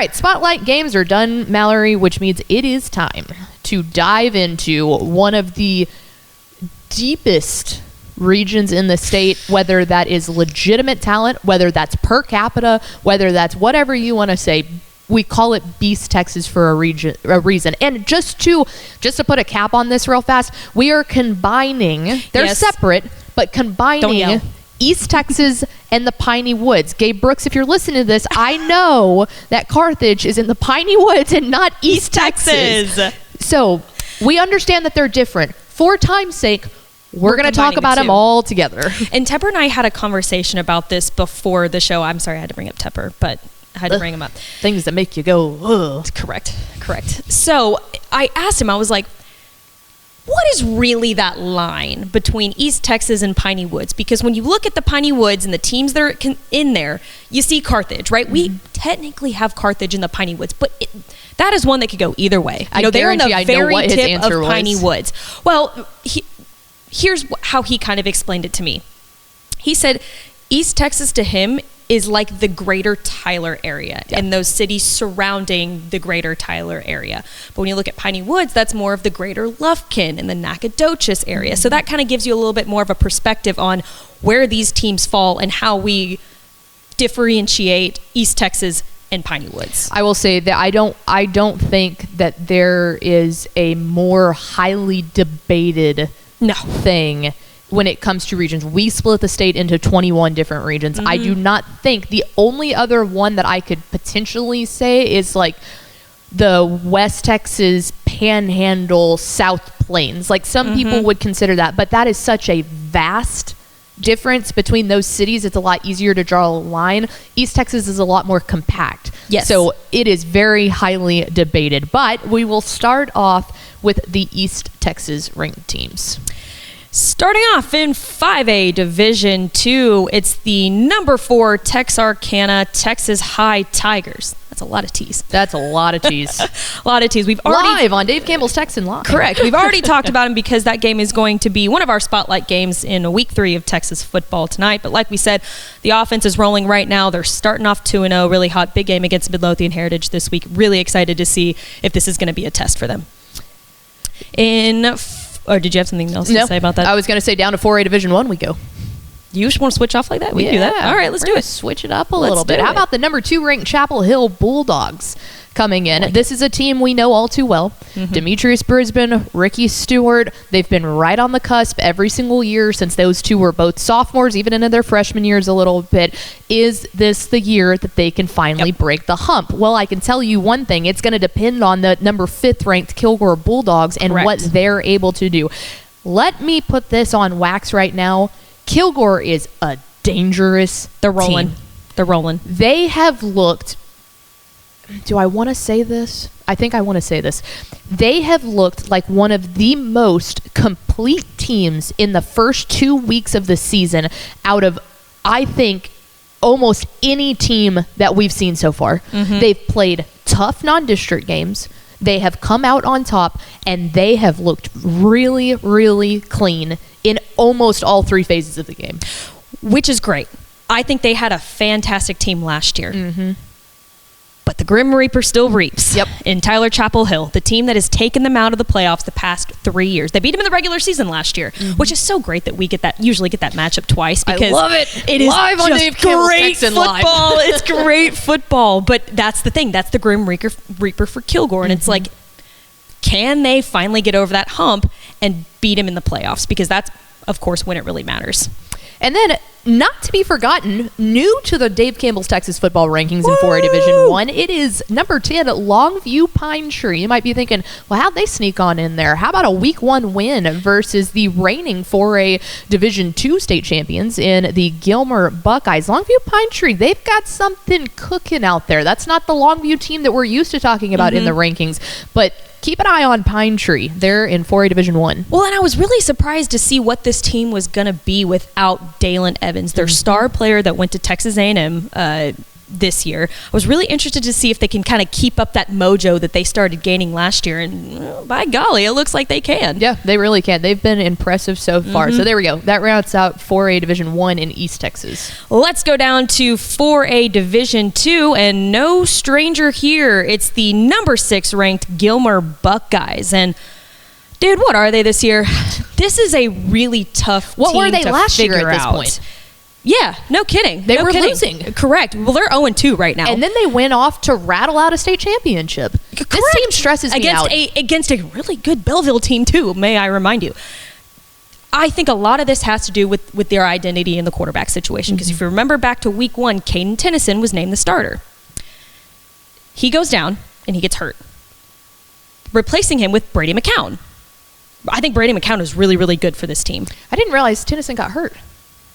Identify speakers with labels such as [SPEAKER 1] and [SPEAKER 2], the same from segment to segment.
[SPEAKER 1] right, spotlight games are done, Mallory, which means it is time to dive into one of the deepest regions in the state, whether that is legitimate talent, whether that's per capita, whether that's whatever you want to say. We call it Beast Texas for a reason. And just to put a cap on this real fast, we are combining, they're separate, but combining East Texas and the Piney Woods. Gabe Brooks, if you're listening to this, I know that Carthage is in the Piney Woods and not East Texas. So we understand that they're different. For time's sake, we're going to talk about them all together.
[SPEAKER 2] And Tepper and I had a conversation about this before the show. I'm sorry I had to bring up Tepper, but I had to bring him up.
[SPEAKER 1] Things that make you go, ugh.
[SPEAKER 2] Correct. So I asked him, I was like, what is really that line between East Texas and Piney Woods? Because when you look at the Piney Woods and the teams that are in there, you see Carthage, right? Mm-hmm. We technically have Carthage in the Piney Woods, but that is one that could go either way. They're in the very tip of Piney Woods. Well, here's how he kind of explained it to me. He said East Texas to him is like the greater Tyler area and those cities surrounding the greater Tyler area. But when you look at Piney Woods, that's more of the greater Lufkin and the Nacogdoches area. Mm-hmm. So that kind of gives you a little bit more of a perspective on where these teams fall and how we differentiate East Texas and Piney Woods.
[SPEAKER 1] I will say that I don't think that there is a more highly debated thing when it comes to regions. We split the state into 21 different regions. Mm-hmm. I do not think the only other one that I could potentially say is like the West Texas Panhandle South Plains. Like some people would consider that, but that is such a vast difference between those cities. It's a lot easier to draw a line. East Texas is a lot more compact.
[SPEAKER 2] Yes.
[SPEAKER 1] So it is very highly debated, but we will start off with the East Texas ranked teams.
[SPEAKER 2] Starting off in 5A Division II, it's the number 4 Texarkana Texas High Tigers. That's a lot of T's.
[SPEAKER 1] That's a lot of T's.
[SPEAKER 2] A lot of T's. We've already
[SPEAKER 1] live on Dave Campbell's Texan Live.
[SPEAKER 2] Correct. We've already talked about him because that game is going to be one of our spotlight games in week 3 of Texas football tonight. But like we said, the offense is rolling right now. They're starting off 2-0, really hot. Big game against Midlothian Heritage this week. Really excited to see if this is going to be a test for them. Or did you have something else to say about that?
[SPEAKER 1] I was going to say down to 4A Division I we go.
[SPEAKER 2] You just want to switch off like that? We can do that. All right, let's do it.
[SPEAKER 1] Switch it up a little bit. How about the number 2 ranked Chapel Hill Bulldogs coming in? This is a team we know all too well. Demetrius Brisbane, Ricky Stewart. They've been right on the cusp every single year since those two were both sophomores, even into their freshman years a little bit. Is this the year that they can finally break the hump? Well, I can tell you one thing. It's going to depend on the number 5th ranked Kilgore Bulldogs and what they're able to do. Let me put this on wax right now. Kilgore is a dangerous team.
[SPEAKER 2] They're rolling.
[SPEAKER 1] They have looked... Do I want to say this? I think I want to say this. They have looked like one of the most complete teams in the first 2 weeks of the season out of, I think, almost any team that we've seen so far. They've played tough non-district games. They have come out on top, and they have looked really, really clean in almost all 3 phases of the game.
[SPEAKER 2] Which is great. I think they had a fantastic team last year. But the Grim Reaper still reaps in Tyler Chapel Hill, the team that has taken them out of the playoffs the past 3 years. They beat them in the regular season last year, which is so great that we usually get that matchup twice. Because
[SPEAKER 1] I love it.
[SPEAKER 2] It is
[SPEAKER 1] live on Dave Campbell's Texan Live.
[SPEAKER 2] It's great football. But that's the thing. That's the Grim Reaper for Kilgore. And it's like, can they finally get over that hump and beat him in the playoffs? Because that's, of course, when it really matters.
[SPEAKER 1] And then, not to be forgotten, new to the Dave Campbell's Texas football rankings in 4A Division I, it is number 10 at Longview Pine Tree. You might be thinking, well, how'd they sneak on in there? How about a week 1 win versus the reigning 4A Division II state champions in the Gilmer Buckeyes? Longview Pine Tree, they've got something cooking out there. That's not the Longview team that we're used to talking about in the rankings, but keep an eye on Pine Tree. They're in 4A Division I.
[SPEAKER 2] Well, and I was really surprised to see what this team was going to be without Dalen Evans, their star player that went to Texas A&M. this year. I was really interested to see if they can kind of keep up that mojo that they started gaining last year, and by golly, it looks like they can.
[SPEAKER 1] Yeah, they really can. They've been impressive so far. So there we go. That rounds out 4A Division 1 in East Texas.
[SPEAKER 2] Let's go down to 4A Division 2, and no stranger here. It's the number 6 ranked Gilmer Buck guys. And dude, what are they this year? This is a really tough
[SPEAKER 1] What
[SPEAKER 2] team
[SPEAKER 1] were they
[SPEAKER 2] to
[SPEAKER 1] last year
[SPEAKER 2] figure
[SPEAKER 1] at this
[SPEAKER 2] out.
[SPEAKER 1] point?
[SPEAKER 2] Yeah, no kidding.
[SPEAKER 1] They
[SPEAKER 2] No
[SPEAKER 1] were
[SPEAKER 2] kidding.
[SPEAKER 1] losing.
[SPEAKER 2] Correct. Well, they're 0-2 right now.
[SPEAKER 1] And then they went off to rattle out a state championship. This team stresses me out.
[SPEAKER 2] Against a really good Belleville team, too, may I remind you. I think a lot of this has to do with their identity in the quarterback situation. Because if you remember back to week 1, Caden Tennyson was named the starter. He goes down, and he gets hurt. Replacing him with Brady McCown. I think Brady McCown is really, really good for this team.
[SPEAKER 1] I didn't realize Tennyson got hurt.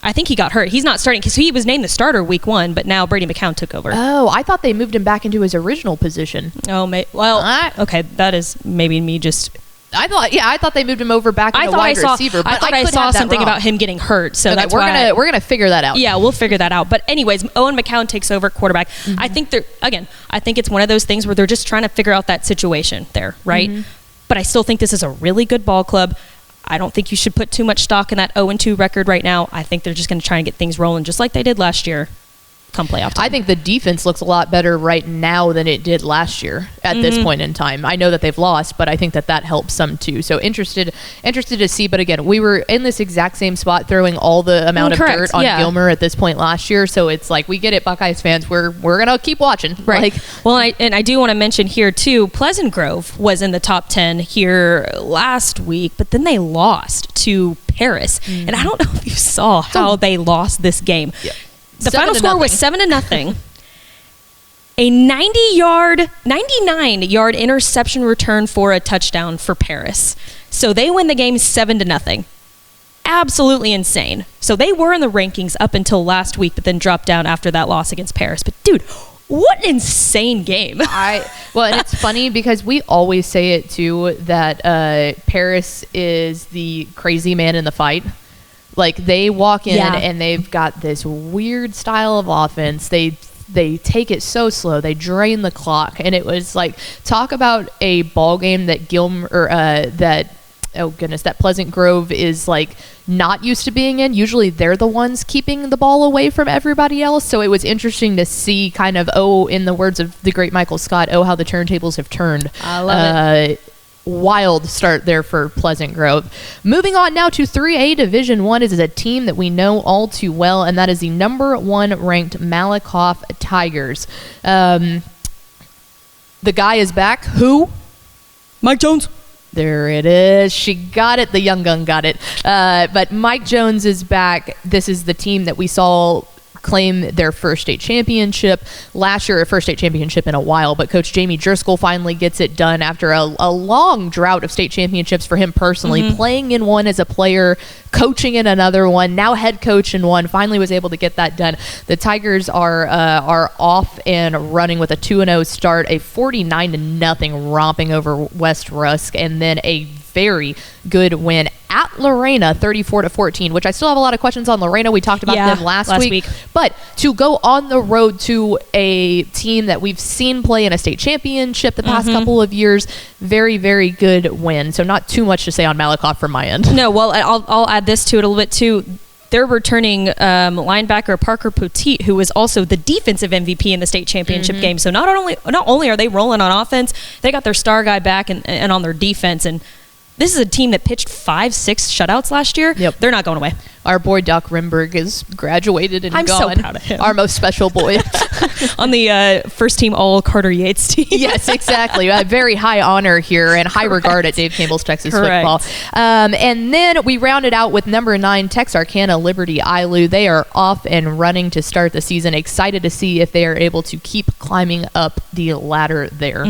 [SPEAKER 2] I think he got hurt. He's not starting because he was named the starter week 1, but now Brady McCown took over.
[SPEAKER 1] Oh, I thought they moved him back into his original position.
[SPEAKER 2] Oh, okay, that is maybe me just...
[SPEAKER 1] I thought they moved him over back into wide receiver. But
[SPEAKER 2] I saw something about him getting hurt, so that's why
[SPEAKER 1] we're gonna figure that out.
[SPEAKER 2] Yeah, we'll figure that out. But anyways, Owen McCown takes over quarterback. I think I think it's one of those things where they're just trying to figure out that situation there, right? But I still think this is a really good ball club. I don't think you should put too much stock in that 0-2 record right now. I think they're just going to try and get things rolling just like they did last year come playoff time.
[SPEAKER 1] I think the defense looks a lot better right now than it did last year at this point in time. I know that they've lost, but I think that helps some too. So interested to see. But again, we were in this exact same spot throwing all the amount of dirt on Gilmer at this point last year. So it's like we get it, Buckeyes fans. We're going to keep watching.
[SPEAKER 2] Right. I do want to mention here too, Pleasant Grove was in the top 10 here last week, but then they lost to Paris. And I don't know if you saw how they lost this game.
[SPEAKER 1] Yeah.
[SPEAKER 2] The final score was 7-0. A 99-yard interception return for a touchdown for Paris. So they win the game 7-0. Absolutely insane. So they were in the rankings up until last week, but then dropped down after that loss against Paris. But dude, what an insane game.
[SPEAKER 1] And it's funny because we always say it too, that Paris is the crazy man in the fight. Like, they walk in and they've got this weird style of offense. They take it so slow. They drain the clock. And it was like, talk about a ball game that that Pleasant Grove is like not used to being in. Usually they're the ones keeping the ball away from everybody else. So it was interesting to see kind of, in the words of the great Michael Scott, how the turntables have turned.
[SPEAKER 2] I love it.
[SPEAKER 1] Wild start there for Pleasant Grove. Moving on now to 3A Division 1 is a team that we know all too well, and that is the number 1 ranked Malakoff Tigers. The guy is back. Who?
[SPEAKER 2] Mike Jones.
[SPEAKER 1] There it is. She got it. The young gun got it. But Mike Jones is back. This is the team that we saw claim their first state championship last year, a first state championship in a while, but Coach Jamie Driscoll finally gets it done after a long drought of state championships for him personally, playing in one as a player, coaching in another one, now head coach in one, finally was able to get that done. The Tigers are off and running with a 2-0 start, a 49-0 romping over West Rusk, and then a very good win at Lorena, 34-14, which I still have a lot of questions on Lorena. We talked about them last week. But to go on the road to a team that we've seen play in a state championship the past couple of years, very, very good win. So not too much to say on Malakoff from my end.
[SPEAKER 2] No, well, I'll add this to it a little bit too. They're returning linebacker Parker Poteet, who was also the defensive MVP in the state championship game. So not only are they rolling on offense, they got their star guy back and on their defense. And this is a team that pitched 5-6 shutouts last year.
[SPEAKER 1] Yep.
[SPEAKER 2] They're not going away.
[SPEAKER 1] Our boy Doc Rimberg is graduated and
[SPEAKER 2] I'm
[SPEAKER 1] gone.
[SPEAKER 2] so proud of him.
[SPEAKER 1] Our most special boy.
[SPEAKER 2] On the first team all Carter Yates team.
[SPEAKER 1] Yes, exactly. A very high honor here and high regard at Dave Campbell's Texas football. And then we rounded out with number 9, Texarkana Liberty Ilu. They are off and running to start the season. Excited to see if they are able to keep climbing up the ladder there.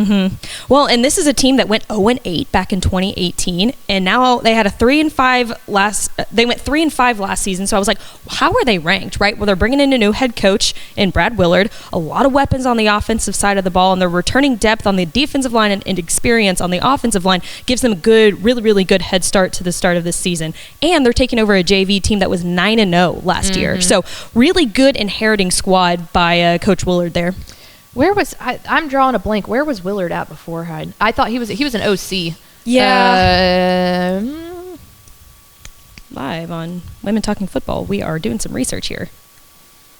[SPEAKER 2] Well, and this is a team that went 0-8 back in 2018, and now they had a 3-5 they went 3-5 last season. So I was like, how are they ranked, right? Well, they're bringing in a new head coach in Brad Willard. a lot of weapons on the offensive side of the ball, and they're returning depth on the defensive line and experience on the offensive line gives them a good, really, really good head start to the start of this season. And they're taking over a JV team that was 9-0 last year. So really good inheriting squad by Coach Willard there.
[SPEAKER 1] Where was I'm drawing a blank. Where was Willard at beforehand? I thought he was an OC.
[SPEAKER 2] Yeah. Live on Women Talking Football, we are doing some research here.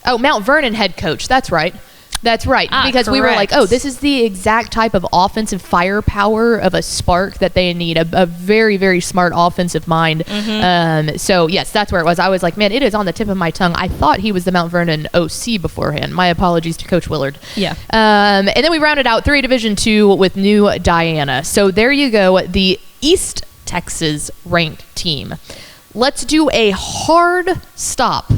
[SPEAKER 1] Oh, Mount Vernon head coach. That's right. Because
[SPEAKER 2] correct.
[SPEAKER 1] we were like, oh, this is the exact type of offensive firepower of a spark that they need, a very, very smart offensive mind. So, yes, that's where it was. I was like, man, it is on the tip of my tongue. I thought he was the Mount Vernon OC beforehand. My apologies to Coach Willard.
[SPEAKER 2] Yeah.
[SPEAKER 1] And then we rounded out 3A Division II with New Diana. So there you go, the East Texas ranked team. Let's do a hard stop.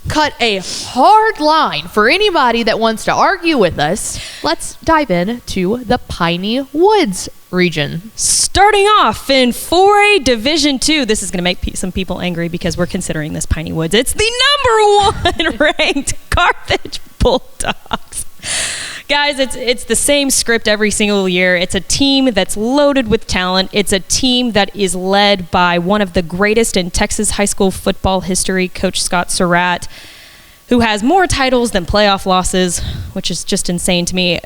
[SPEAKER 1] Cut a hard line for anybody that wants to argue with us. Let's dive in to the Piney Woods region.
[SPEAKER 2] Starting off in 4A Division II. This is going to make some people angry because we're considering this Piney Woods. It's the number 1 ranked Carthage Bulldogs. Guys, it's the same script every single year. It's a team that's loaded with talent. It's a team that is led by one of the greatest in Texas high school football history, Coach Scott Surratt, who has more titles than playoff losses, which is just insane to me.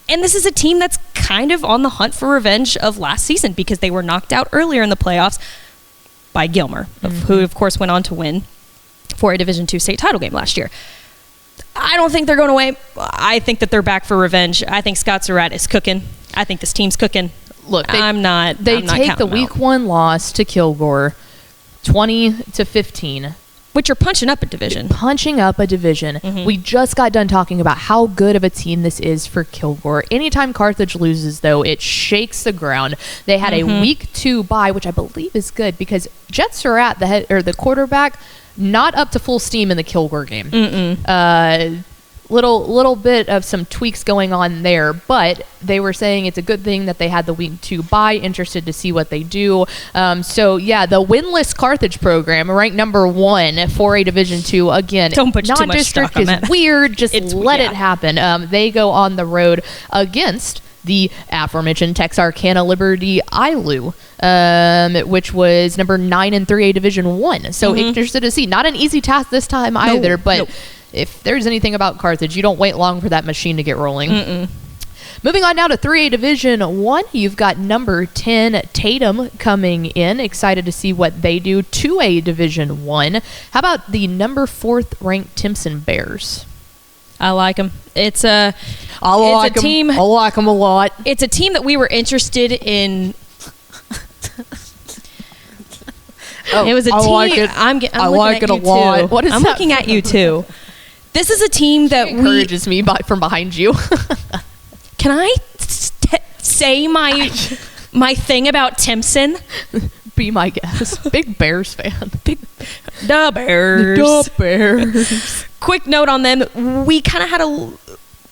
[SPEAKER 2] And this is a team that's kind of on the hunt for revenge of last season because they were knocked out earlier in the playoffs by Gilmer, who, of course, went on to win 4A Division II state title game last year. I don't think they're going away. I think that they're back for revenge. I think Scott Surratt is cooking. I think this team's cooking.
[SPEAKER 1] Look,
[SPEAKER 2] They
[SPEAKER 1] take the week 1 loss to Kilgore, 20-15.
[SPEAKER 2] Which are punching up a division.
[SPEAKER 1] We just got done talking about how good of a team this is for Kilgore. Anytime Carthage loses, though, it shakes the ground. They had a week 2 bye, which I believe is good because Jet Surratt, the quarterback, not up to full steam in the Kilgore game. Little bit of some tweaks going on there, but they were saying it's a good thing that they had the week 2 bye. Interested to see what they do. So yeah, the winless Carthage program ranked number 1 for a Division II. Again,
[SPEAKER 2] don't put too much
[SPEAKER 1] non-district
[SPEAKER 2] stock on
[SPEAKER 1] is
[SPEAKER 2] that.
[SPEAKER 1] Weird. Just let it happen. They go on the road against the aforementioned Texarkana Liberty ILU, which was number 9 in 3A Division I. So interested to see. Not an easy task this time either, but if there's anything about Carthage, you don't wait long for that machine to get rolling. Moving on now to 3A Division I, you've got number 10 Tatum coming in. Excited to see what they do. 2A Division I. How about the number 4th ranked Timpson Bears?
[SPEAKER 2] I like them. It's a team.
[SPEAKER 1] I like them a lot.
[SPEAKER 2] It's a team that we were interested in. It was a team.
[SPEAKER 1] I like it.
[SPEAKER 2] I'm
[SPEAKER 1] I
[SPEAKER 2] looking
[SPEAKER 1] like
[SPEAKER 2] at
[SPEAKER 1] it a
[SPEAKER 2] you
[SPEAKER 1] lot.
[SPEAKER 2] too.
[SPEAKER 1] What is
[SPEAKER 2] I'm
[SPEAKER 1] that
[SPEAKER 2] looking at you too. This is a team that
[SPEAKER 1] encourages me from behind you.
[SPEAKER 2] Can I say my thing about Timpson?
[SPEAKER 1] Be my guest. Big Bears fan.
[SPEAKER 2] The Bears.
[SPEAKER 1] The Bears.
[SPEAKER 2] Quick note on them. We kind of had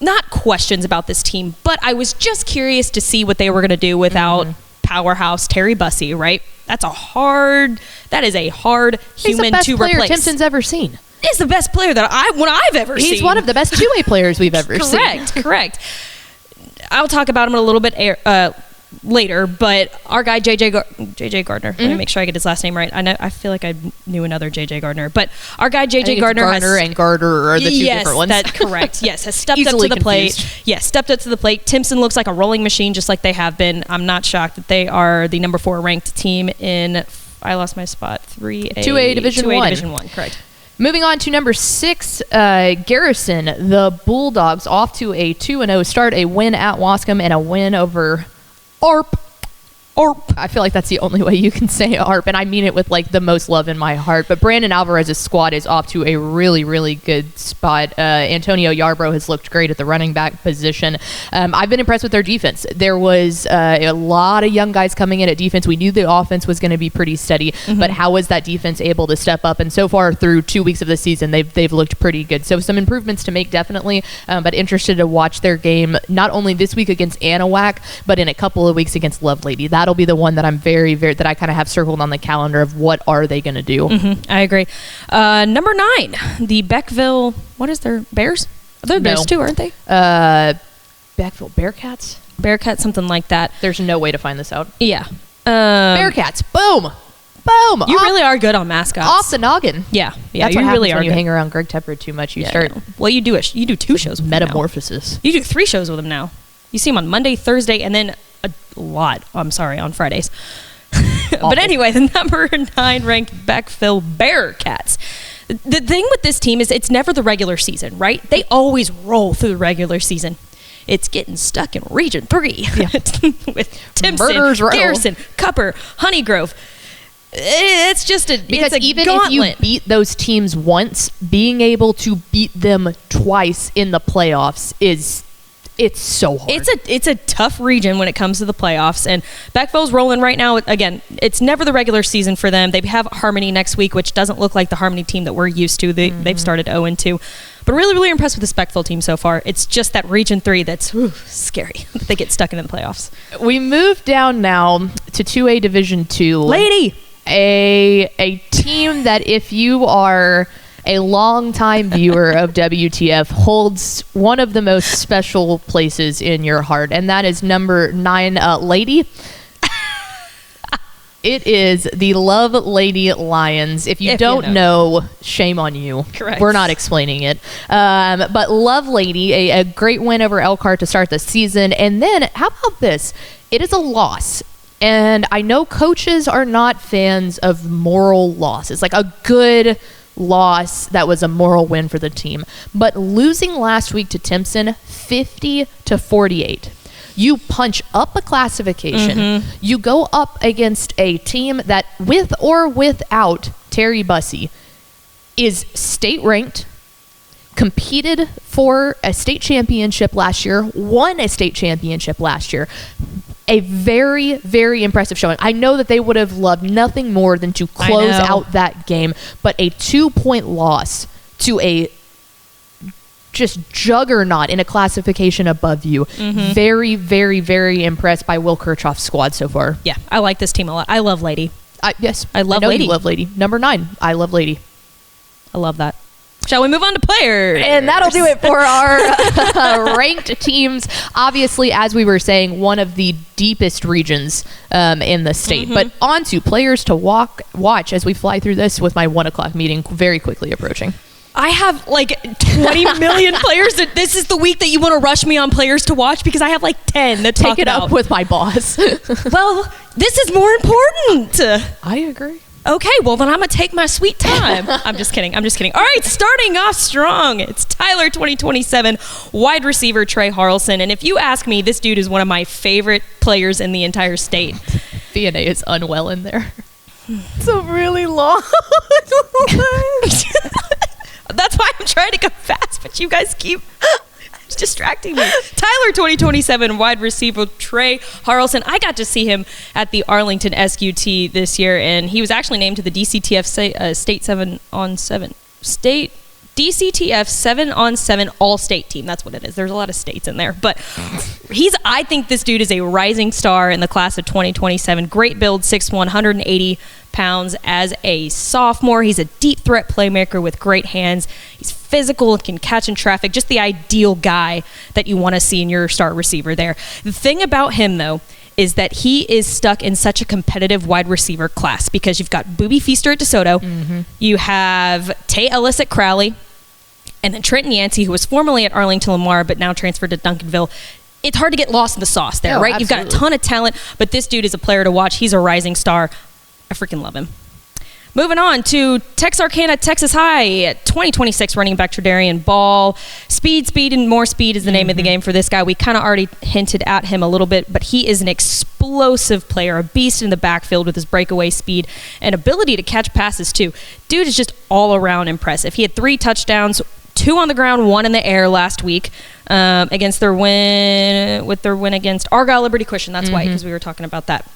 [SPEAKER 2] not questions about this team, but I was just curious to see what they were going to do without powerhouse Terry Bussey, right? That is a hard human to replace.
[SPEAKER 1] He's the best player Timpson's ever seen.
[SPEAKER 2] He's the best player that I've ever seen.
[SPEAKER 1] He's one of the best 2A players we've ever seen.
[SPEAKER 2] Correct. I'll talk about him a little bit later, but our guy JJ Gardner. Let me make sure I get his last name right. I feel like I knew another JJ Gardner, but our guy JJ Gardner
[SPEAKER 1] and Gardner are the two different ones.
[SPEAKER 2] That's correct. Yes, has stepped up to the plate. Yes, stepped up to the plate. Timpson looks like a rolling machine, just like they have been. I'm not shocked that they are the number 4 ranked team in. I lost my spot.
[SPEAKER 1] 2A Division I.
[SPEAKER 2] Division I. Correct.
[SPEAKER 1] Moving on to number 6, Garrison, the Bulldogs, off to a 2-0 start, a win at Wascom and a win over ARP. I feel like that's the only way you can say ARP, and I mean it with like the most love in my heart. But Brandon Alvarez's squad is off to a really, really good spot. Antonio Yarbrough has looked great at the running back position. I've been impressed with their defense. There was a lot of young guys coming in at defense. We knew the offense was going to be pretty steady, but how was that defense able to step up? And so far through 2 weeks of the season, they've looked pretty good. So some improvements to make, definitely, but interested to watch their game not only this week against Anahuac, but in a couple of weeks against Lovelady. That'll be the one that I'm that I kind of have circled on the calendar of what are they going to do.
[SPEAKER 2] I agree. Number 9, the Beckville, what is their Bears? They're those two, aren't they?
[SPEAKER 1] Backville Bearcats?
[SPEAKER 2] Bearcat, something like that.
[SPEAKER 1] There's no way to find this out.
[SPEAKER 2] Yeah.
[SPEAKER 1] Bearcats. Boom. Boom.
[SPEAKER 2] You really are good on mascots.
[SPEAKER 1] Off the noggin.
[SPEAKER 2] Yeah. Yeah,
[SPEAKER 1] That's
[SPEAKER 2] you
[SPEAKER 1] what
[SPEAKER 2] really
[SPEAKER 1] happens
[SPEAKER 2] are
[SPEAKER 1] when you
[SPEAKER 2] good.
[SPEAKER 1] hang around Greg Tepper too much. You start.
[SPEAKER 2] Well, you do 2 shows with him now.
[SPEAKER 1] Metamorphosis.
[SPEAKER 2] You do 3 shows with him now. You see him on Monday, Thursday, and then a lot, on Fridays. But anyway, the number 9 ranked Beckville Bearcats. The thing with this team is it's never the regular season, right? They always roll through the regular season. It's getting stuck in Region 3 with Timpson, Garrison, Cupper, Honeygrove. It's just
[SPEAKER 1] because even
[SPEAKER 2] gauntlet.
[SPEAKER 1] if you beat those teams once, being able to beat them twice in the playoffs it's so hard.
[SPEAKER 2] It's a tough region when it comes to the playoffs, and Beckville's rolling right now. Again, it's never the regular season for them. They have Harmony next week, which doesn't look like the Harmony team that we're used to. They've started 0-2, but really, really impressed with this Beckville team so far. It's just that Region 3 that's scary. They get stuck into the playoffs.
[SPEAKER 1] We move down now to 2A Division 2.
[SPEAKER 2] Lady!
[SPEAKER 1] A team that, if you are a longtime viewer of WTF, holds one of the most special places in your heart, and that is number 9, Lady. It is the Lovelady Lions. If you don't know, shame on you.
[SPEAKER 2] Correct.
[SPEAKER 1] We're not explaining it. But Lovelady, a great win over Elkhart to start the season. And then, how about this? It is a loss. And I know coaches are not fans of moral losses, like a good loss that was a moral win for the team. But losing last week to Timpson, 50-48. You punch up a classification. You go up against a team that, with or without Terry Bussey, is state ranked, competed for a state championship last year, won a state championship last year. A very, very impressive showing. I know that they would have loved nothing more than to close out that game, but a 2-point loss to a just juggernaut in a classification above you. Very, very, very impressed by Will Kirchhoff's squad so far.
[SPEAKER 2] Yeah, I like this team a lot. I love Lady.
[SPEAKER 1] Yes,
[SPEAKER 2] I love
[SPEAKER 1] know
[SPEAKER 2] Lady.
[SPEAKER 1] You love Lady. Number 9, I love Lady.
[SPEAKER 2] I love that. Shall we move on to players?
[SPEAKER 1] And that'll do it for our ranked teams. Obviously, as we were saying, one of the deepest regions in the state. But on to players to watch as we fly through this with my 1 o'clock meeting very quickly approaching.
[SPEAKER 2] I have like 20 million players. This is the week that you want to rush me on players to watch because I have like 10 that
[SPEAKER 1] Take it up with my boss.
[SPEAKER 2] Well, this is more important.
[SPEAKER 1] I agree.
[SPEAKER 2] Okay, well then I'm going to take my sweet time. I'm just kidding. All right, starting off strong. It's Tyler 2027, wide receiver Trey Harrelson. And if you ask me, this dude is one of my favorite players in the entire state.
[SPEAKER 1] DNA is unwell in there. It's a really long.
[SPEAKER 2] That's why I'm trying to go fast, but you guys keep distracting me. Tyler 2027, wide receiver Trey Harrelson. I got to see him at the Arlington SQT this year, and he was actually named to the DCTF State 7-on-7 State DCTF 7-on-7 all-state team. That's what it is. There's a lot of states in there. But I think this dude is a rising star in the class of 2027. Great build, 6'1", 180 pounds as a sophomore. He's a deep threat playmaker with great hands. He's physical and can catch in traffic. Just the ideal guy that you want to see in your star receiver there. The thing about him, though, is that he is stuck in such a competitive wide receiver class because you've got Booby Feaster at DeSoto, you have Tay Ellis at Crowley, and then Trenton Yancey, who was formerly at Arlington Lamar but now transferred to Duncanville. It's hard to get lost in the sauce there, right?
[SPEAKER 1] Absolutely.
[SPEAKER 2] You've got a ton of talent, but this dude is a player to watch. He's a rising star. I freaking love him. Moving on to Texarkana, Texas High, 2026 running back Tredarian Ball. Speed, and more speed is the name of the game for this guy. We kind of already hinted at him a little bit, but he is an explosive player, a beast in the backfield with his breakaway speed and ability to catch passes too. Dude is just all around impressive. He had 3 touchdowns, 2 on the ground, 1 in the air last week against their win against Argyle Liberty Christian. That's why, because we were talking about that.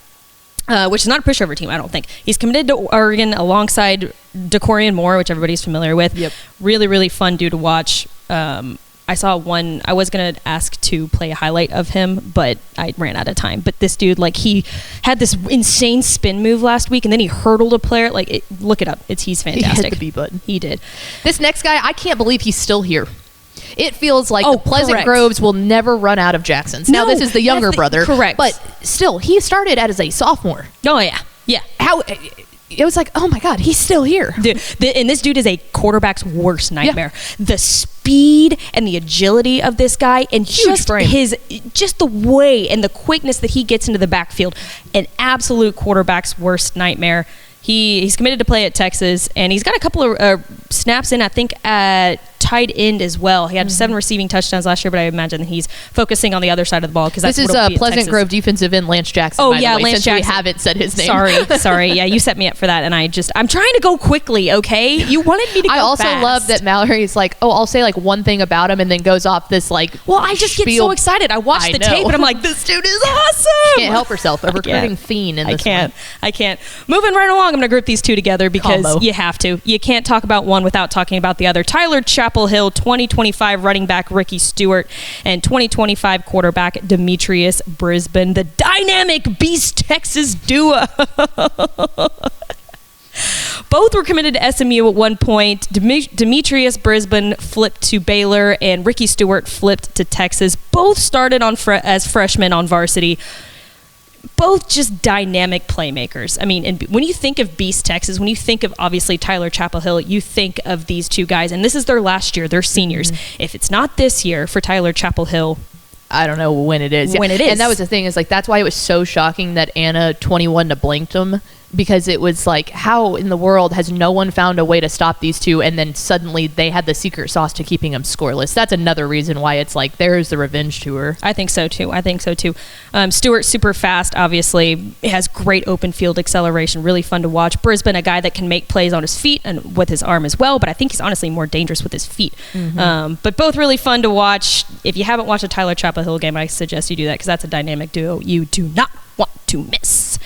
[SPEAKER 2] Which is not a pushover team, I don't think. He's committed to Oregon alongside DeCorian Moore, which everybody's familiar with. Yep. Really, really fun dude to watch. I saw one. I was going to ask to play a highlight of him, but I ran out of time. But this dude, he had this insane spin move last week, and then he hurdled a player. Look it up. He's fantastic.
[SPEAKER 1] He hit the B button.
[SPEAKER 2] He did.
[SPEAKER 1] This next guy, I can't believe he's still here. It feels like the Pleasant
[SPEAKER 2] correct.
[SPEAKER 1] Groves will never run out of Jacksons. Now, this is the younger brother.
[SPEAKER 2] Correct.
[SPEAKER 1] But still, he started as a sophomore.
[SPEAKER 2] Oh, yeah. Yeah.
[SPEAKER 1] How... It was like, oh my God, he's still here.
[SPEAKER 2] Dude, and this dude is a quarterback's worst nightmare. Yeah. The speed and the agility of this guy, and just the way and the quickness that he gets into the backfield, an absolute quarterback's worst nightmare. He's committed to play at Texas, and he's got a couple of snaps in, I think, at tight end as well. He had 7 receiving touchdowns last year, but I imagine he's focusing on the other side of the ball because
[SPEAKER 1] this is Pleasant Grove defensive end Lance Jackson.
[SPEAKER 2] Oh,
[SPEAKER 1] by
[SPEAKER 2] yeah,
[SPEAKER 1] the way,
[SPEAKER 2] Lance
[SPEAKER 1] since
[SPEAKER 2] Jackson.
[SPEAKER 1] We haven't said his name.
[SPEAKER 2] Sorry. Yeah, you set me up for that, and I'm trying to go quickly. Okay, you wanted me to go
[SPEAKER 1] I also
[SPEAKER 2] fast.
[SPEAKER 1] love that Mallory's like, oh, I'll say like one thing about him, and then goes off this like.
[SPEAKER 2] Well, I just get so excited. I watch the tape, and I'm like, this dude is awesome.
[SPEAKER 1] Can't help herself. A recruiting fiend in this one.
[SPEAKER 2] I can't. Moving right along, I'm going to group these two together because you have to. You can't talk about one without talking about the other. Tyler Chapel Hill, 2025 running back Ricky Stewart, and 2025 quarterback Demetrius Brisbane, the dynamic Beast Texas duo. Both were committed to SMU at one point. Demetrius Brisbane flipped to Baylor, and Ricky Stewart flipped to Texas. Both started as freshmen on varsity. Both just dynamic playmakers. I mean, and when you think of Beast Texas, when you think of obviously Tyler Chapel Hill, you think of these two guys, and this is their last year. They're seniors. If it's not this year for Tyler Chapel Hill,
[SPEAKER 1] I don't know when it is.
[SPEAKER 2] When it is.
[SPEAKER 1] And that was the thing, is like, that's why it was so shocking that Anna 21 to blanked him, because it was like, how in the world has no one found a way to stop these two, and then suddenly they had the secret sauce to keeping them scoreless. That's another reason why it's like, there's the revenge tour.
[SPEAKER 2] I think so too. Stewart, super fast, obviously, has great open field acceleration, really fun to watch. Brisbane, a guy that can make plays on his feet and with his arm as well, but I think he's honestly more dangerous with his feet. But both really fun to watch. If you haven't watched a Tyler Chapel Hill game, I suggest you do that, because that's a dynamic duo you do not want to miss.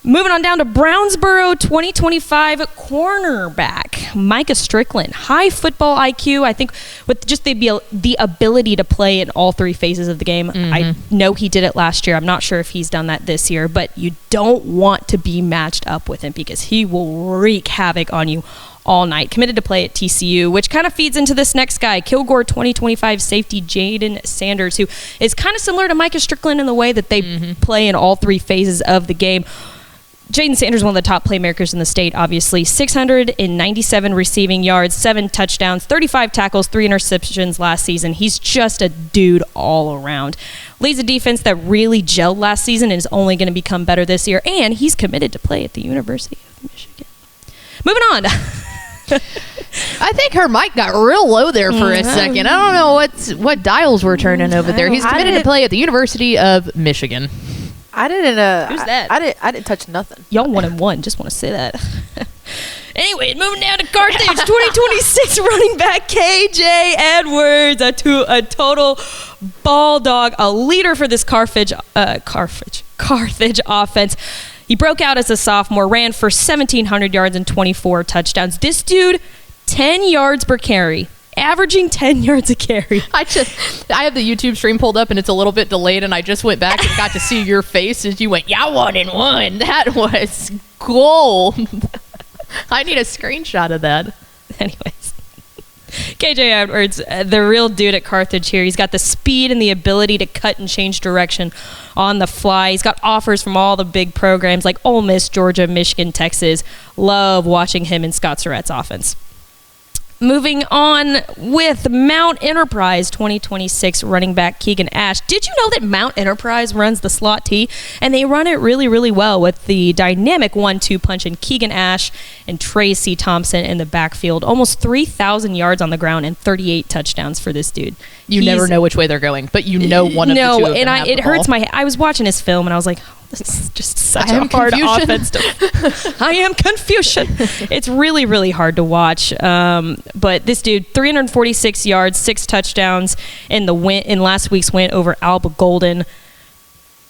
[SPEAKER 2] Moving on down to Brownsboro, 2025 cornerback Micah Strickland. High football IQ, I think, with just the ability to play in all 3 phases of the game. I know he did it last year. I'm not sure if he's done that this year, but you don't want to be matched up with him, because he will wreak havoc on you all night. Committed to play at TCU, which kind of feeds into this next guy, Kilgore 2025 safety Jaden Sanders, who is kind of similar to Micah Strickland in the way that they play in all 3 phases of the game. Jaden Sanders, one of the top playmakers in the state, obviously. 697 receiving yards, 7 touchdowns, 35 tackles, 3 interceptions last season. He's just a dude all around. Leads a defense that really gelled last season and is only going to become better this year. And he's committed to play at the University of Michigan. Moving on.
[SPEAKER 1] I think her mic got real low there for a second. I don't know what dials were turning over there. He's committed to play at the University of Michigan.
[SPEAKER 3] I didn't.
[SPEAKER 2] Who's that?
[SPEAKER 3] I didn't touch nothing.
[SPEAKER 2] Y'all 1-1. Just want to say that. Anyway, moving down to Carthage, 2026 running back KJ Edwards, a total ball dog, a leader for this Carthage offense. He broke out as a sophomore, ran for 1,700 yards and 24 touchdowns. This dude, 10 yards per carry. Averaging 10 yards a carry.
[SPEAKER 1] I have the YouTube stream pulled up, and it's a little bit delayed, and I just went back and got to see your face as you went, yeah, 1-1. That was gold. I need a screenshot of that.
[SPEAKER 2] Anyways, KJ Edwards, the real dude at Carthage here. He's got the speed and the ability to cut and change direction on the fly. He's got offers from all the big programs like Ole Miss, Georgia, Michigan, Texas. Love watching him in Scott Surratt's offense. Moving on with Mount Enterprise 2026 running back Keegan Ash. Did you know that Mount Enterprise runs the slot T? And they run it really, really well with the dynamic 1-2 punch in Keegan Ash and Tracy Thompson in the backfield. Almost 3,000 yards on the ground and 38 touchdowns for this dude.
[SPEAKER 1] You never know which way they're going, but you know one of the two of them
[SPEAKER 2] and
[SPEAKER 1] have
[SPEAKER 2] it
[SPEAKER 1] the
[SPEAKER 2] hurts
[SPEAKER 1] ball.
[SPEAKER 2] my head. I was watching his film and I was like, this is just such a hard offense. I am confusion. It's really, really hard to watch. But this dude, 346 yards, 6 touchdowns in last week's win over Alba Golden,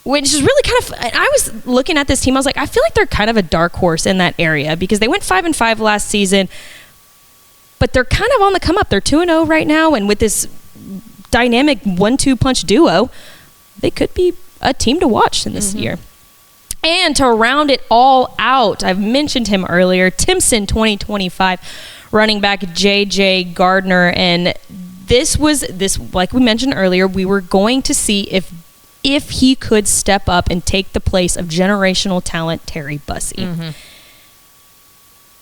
[SPEAKER 2] which is really kind of. I was looking at this team. I was like, I feel like they're kind of a dark horse in that area because they went 5-5 last season, but they're kind of on the come up. They're 2-0 right now, and with this dynamic 1-2 punch duo, they could be a team to watch in this year. And to round it all out, I've mentioned him earlier, Timpson 2025 running back J.J. Gardner. And this like we mentioned earlier, we were going to see if he could step up and take the place of generational talent Terry Bussey.
[SPEAKER 1] Mm-hmm.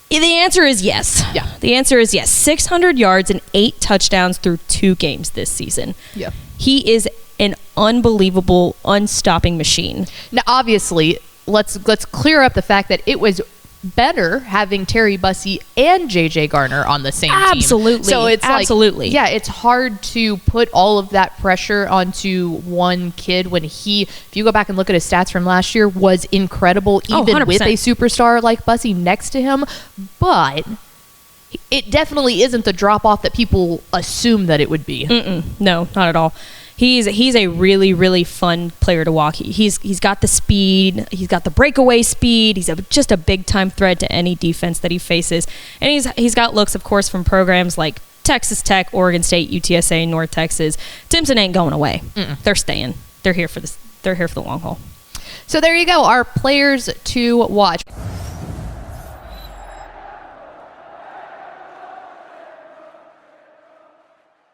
[SPEAKER 2] The answer is yes.
[SPEAKER 1] Yeah.
[SPEAKER 2] The answer is yes. 600 yards and 8 touchdowns through 2 games this season.
[SPEAKER 1] Yeah.
[SPEAKER 2] He is an unbelievable, unstopping machine.
[SPEAKER 1] Now, obviously, let's clear up the fact that it was better having Terry Bussey and JJ Garner on the same team.
[SPEAKER 2] Absolutely.
[SPEAKER 1] So it's
[SPEAKER 2] absolutely.
[SPEAKER 1] It's hard to put all of that pressure onto one kid when he, if you go back and look at his stats from last year, was incredible even with a superstar like Bussey next to him. But it definitely isn't the drop off that people assume that it would be.
[SPEAKER 2] No, not at all. He's a really, really fun player to watch. He's got the speed. He's got the breakaway speed. He's just a big time threat to any defense that he faces. And he's got looks, of course, from programs like Texas Tech, Oregon State, UTSA, North Texas. Timpson ain't going away. They're staying. They're here for this. They're here for the long haul.
[SPEAKER 1] So there you go, our players to watch.